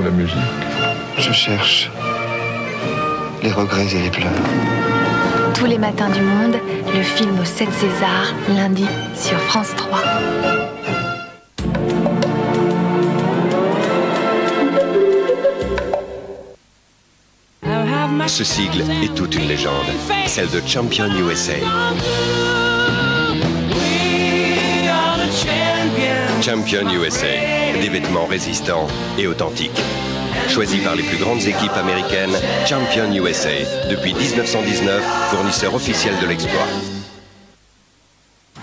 la musique. Je cherche les regrets et les pleurs. Tous les matins du monde, le film aux 7 Césars, lundi sur France 3. Ce sigle est toute une légende, celle de Champion USA. Champion USA, des vêtements résistants et authentiques. Choisi par les plus grandes équipes américaines, Champion USA, depuis 1919, fournisseur officiel de l'exploit.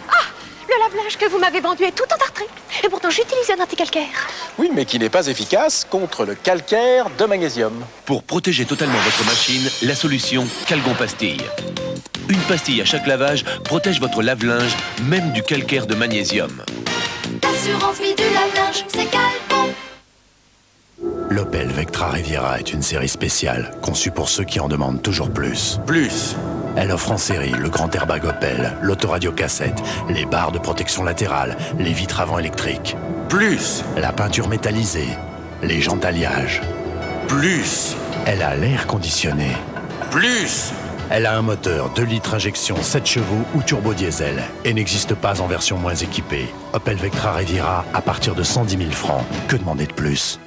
Ah, le lave-linge que vous m'avez vendu est tout entartré. Et pourtant, j'utilise un anticalcaire. Oui, mais qui n'est pas efficace contre le calcaire de magnésium. Pour protéger totalement votre machine, la solution Calgon Pastille. Une pastille à chaque lavage protège votre lave-linge, même du calcaire de magnésium. Assurance vie du lave-linge, c'est Calgon. L'Opel Vectra Riviera est une série spéciale, conçue pour ceux qui en demandent toujours plus. Plus. Elle offre en série le grand airbag Opel, l'autoradio cassette, les barres de protection latérale, les vitres avant électriques. Plus. La peinture métallisée, les jantes alliage. Plus. Elle a l'air conditionné. Plus. Elle a un moteur 2 litres injection 7 chevaux ou turbo diesel et n'existe pas en version moins équipée. Opel Vectra Riviera à partir de 110 000 francs. Que demander de plus ?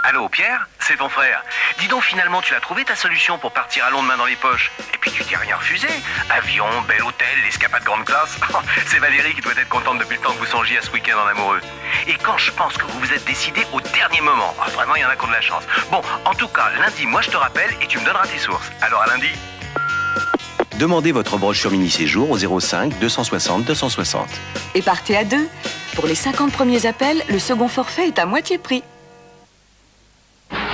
Allô, Pierre? C'est ton frère. Dis donc, finalement, tu as trouvé ta solution pour partir à Londres main dans les poches. Et puis, tu t'es rien refusé. Avion, bel hôtel, l'escapade grande classe. C'est Valérie qui doit être contente depuis le temps que vous songiez à ce week-end en amoureux. Et quand je pense que vous vous êtes décidé au dernier moment, vraiment, il y en a qui ont de la chance. Bon, en tout cas, lundi, moi, je te rappelle et tu me donneras tes sources. Alors, à lundi. Demandez votre brochure mini-séjour au 05 260 260. Et partez à 2. Pour les 50 premiers appels, le second forfait est à moitié prix.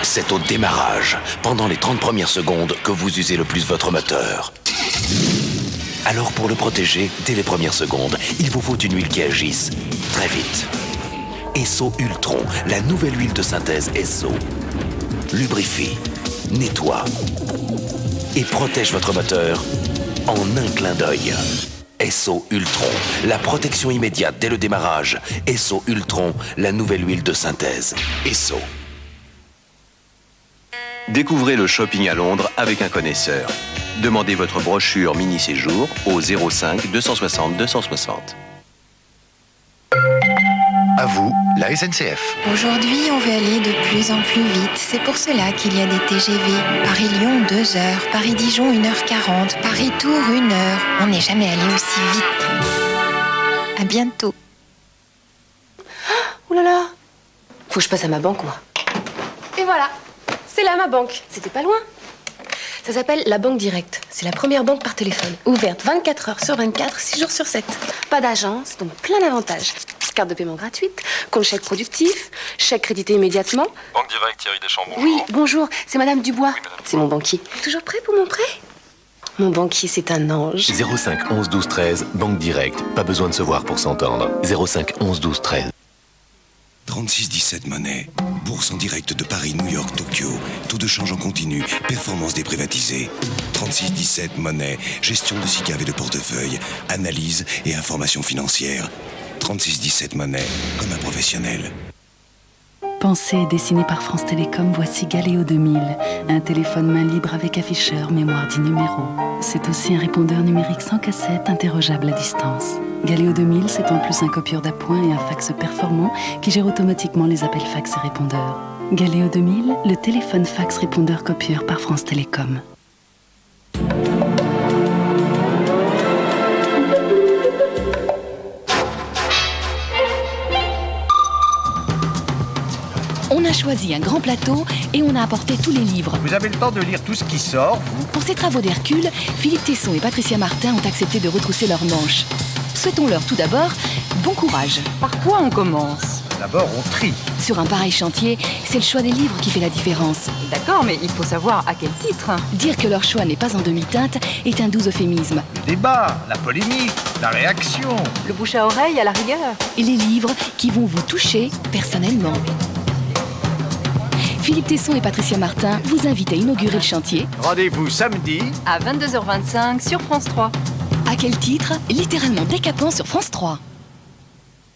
C'est au démarrage, pendant les 30 premières secondes, que vous usez le plus votre moteur. Alors pour le protéger, dès les premières secondes, il vous faut une huile qui agisse très vite. Esso Ultron, la nouvelle huile de synthèse Esso. Lubrifie, nettoie et protège votre moteur en un clin d'œil. Esso Ultron, la protection immédiate dès le démarrage. Esso Ultron, la nouvelle huile de synthèse Esso. Découvrez le shopping à Londres avec un connaisseur. Demandez votre brochure mini-séjour au 05 260 260. À vous, la SNCF. Aujourd'hui, on veut aller de plus en plus vite. C'est pour cela qu'il y a des TGV. Paris-Lyon, 2 heures. Paris-Dijon, 1h40. Paris-Tours, 1 heure. On n'est jamais allé aussi vite. À bientôt. Oh là là. Faut que je passe à ma banque, moi. Et voilà. C'est là ma banque. C'était pas loin. Ça s'appelle la Banque Directe. C'est la première banque par téléphone. Ouverte 24 heures sur 24, 6 jours sur 7. Pas d'agence, donc plein d'avantages. Carte de paiement gratuite, compte chèque productif, chèque crédité immédiatement. Banque Directe, Thierry Deschamps, bonjour. Oui, bonjour, c'est Madame Dubois. Oui, madame. C'est mon banquier. Toujours prêt pour mon prêt? Mon banquier, c'est un ange. 05 11 12 13, Banque Directe. Pas besoin de se voir pour s'entendre. 05 11 12 13. 3617 Monnaie. Bourse en direct de Paris, New York, Tokyo. Taux de change en continu. Performance déprivatisée. 3617 Monnaie. Gestion de SICAV et de portefeuille. Analyse et information financière. 3617 Monnaie. Comme un professionnel. Pensé et dessiné par France Télécom, voici Galéo 2000. Un téléphone main libre avec afficheur, mémoire 10 numéros. C'est aussi un répondeur numérique sans cassette, interrogeable à distance. Galéo 2000, c'est en plus un copieur d'appoint et un fax performant qui gère automatiquement les appels fax et répondeurs. Galéo 2000, le téléphone fax répondeur copieur par France Télécom. On a choisi un grand plateau et on a apporté tous les livres. Vous avez le temps de lire tout ce qui sort, vous? Pour ces travaux d'Hercule, Philippe Tesson et Patricia Martin ont accepté de retrousser leurs manches. Souhaitons-leur tout d'abord bon courage. Par quoi on commence? D'abord, on trie. Sur un pareil chantier, c'est le choix des livres qui fait la différence. D'accord, mais il faut savoir à quel titre. Dire que leur choix n'est pas en demi-teinte est un doux euphémisme. Le débat, la polémique, la réaction. Le bouche à oreille à la rigueur. Et les livres qui vont vous toucher personnellement. Philippe Tesson et Patricia Martin vous invitent à inaugurer le chantier. Rendez-vous samedi à 22h25 sur France 3. À quel titre? Littéralement décapant sur France 3.